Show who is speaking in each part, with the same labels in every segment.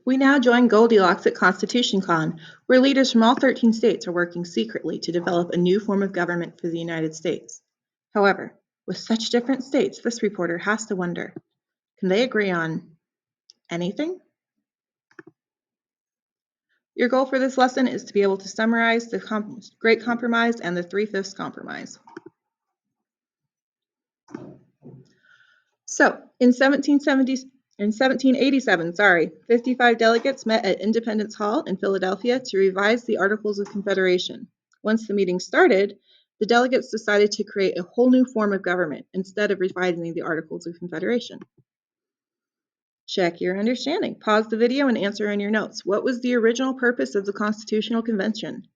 Speaker 1: We now join Goldilocks at ConstitutionCon, where leaders from all 13 states are working secretly to develop a new form of government for the United States. However, with such different states, this reporter has to wonder, can they agree on anything? Your goal for this lesson is to be able to summarize the Great Compromise and the Three-Fifths Compromise. So, in 1787, 55 delegates met at Independence Hall in Philadelphia to revise the Articles of Confederation. Once the meeting started, the delegates decided to create a whole new form of government instead of revising the Articles of Confederation. Check your understanding. Pause the video and answer in your notes. What was the original purpose of the Constitutional Convention?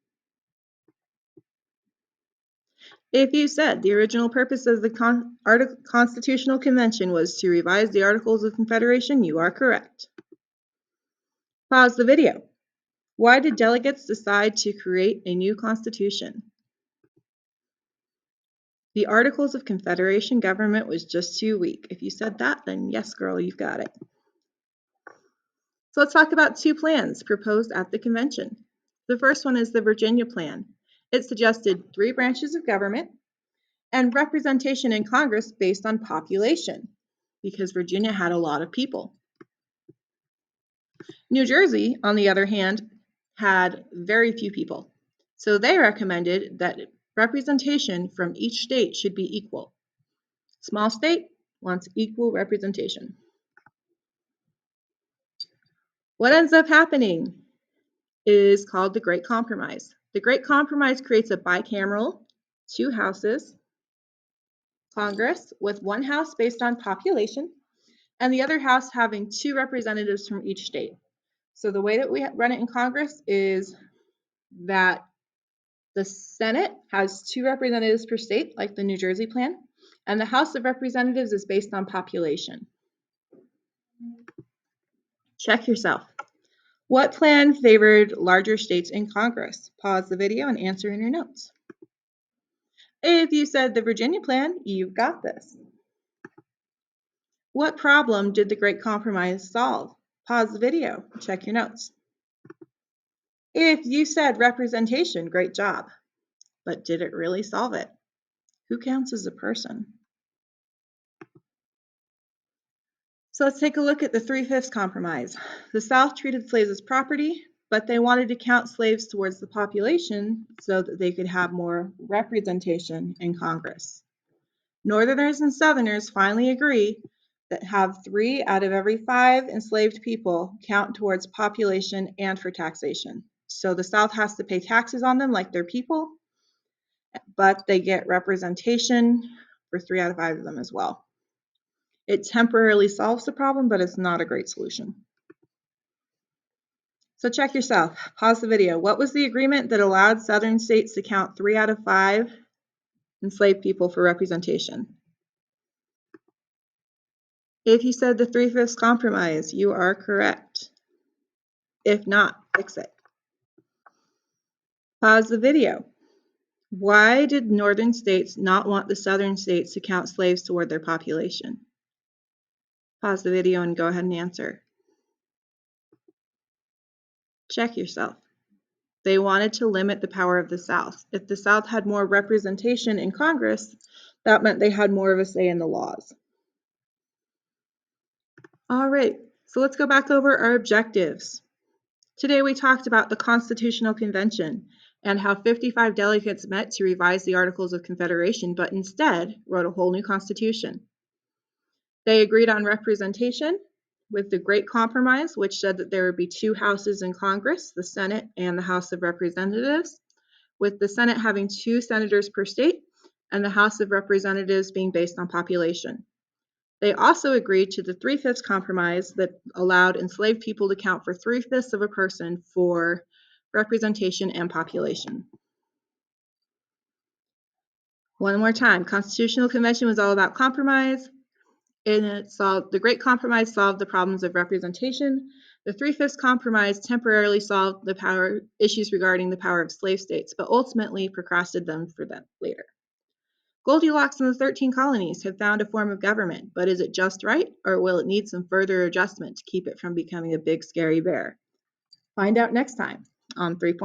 Speaker 1: If you said the original purpose of the Constitutional Convention was to revise the Articles of Confederation, you are correct. Pause the video. Why did delegates decide to create a new constitution? The Articles of Confederation government was just too weak. If you said that, then yes, girl, you've got it. So let's talk about two plans proposed at the convention. The first one is the Virginia Plan. It suggested 3 branches of government and representation in Congress based on population, because Virginia had a lot of people. New Jersey, on the other hand, had very few people. So they recommended that representation from each state should be equal. Small state wants equal representation. What ends up happening is called the Great Compromise. The Great Compromise creates a bicameral, 2 houses, Congress with 1 house based on population, and the other house having 2 representatives from each state. So the way that we run it in Congress is that the Senate has 2 representatives per state, like the New Jersey plan, and the House of Representatives is based on population. Check yourself. What plan favored larger states in Congress? Pause the video and answer in your notes. If you said the Virginia plan, you've got this. What problem did the Great Compromise solve? Pause the video, check your notes. If you said representation, great job. But did it really solve it? Who counts as a person? So let's take a look at the Three-Fifths Compromise. The South treated slaves as property, but they wanted to count slaves towards the population so that they could have more representation in Congress. Northerners and Southerners finally agree that have 3 out of every 5 enslaved people count towards population and for taxation. So the South has to pay taxes on them like they're people, but they get representation for 3 out of 5 of them as well. It temporarily solves the problem, but it's not a great solution. So check yourself. Pause the video. What was the agreement that allowed Southern states to count 3 out of 5 enslaved people for representation? If you said the Three-Fifths Compromise, you are correct. If not, fix it. Pause the video. Why did northern states not want the southern states to count slaves toward their population? Pause the video and go ahead and answer. Check yourself. They wanted to limit the power of the South. If the South had more representation in Congress, that meant they had more of a say in the laws. All right, so let's go back over our objectives. Today we talked about the Constitutional Convention and how 55 delegates met to revise the Articles of Confederation, but instead wrote a whole new constitution. They agreed on representation with the Great Compromise, which said that there would be 2 houses in Congress, the Senate and the House of Representatives, with the Senate having 2 senators per state and the House of Representatives being based on population. They also agreed to the Three-Fifths Compromise that allowed enslaved people to count for 3/5 of a person for representation and population. One more time, Constitutional Convention was all about compromise, and the Great Compromise solved the problems of representation. The Three-Fifths Compromise temporarily solved the power issues regarding the power of slave states, but ultimately procrastinated them for them later. Goldilocks and the 13 colonies have found a form of government, but is it just right, or will it need some further adjustment to keep it from becoming a big scary bear? Find out next time on 3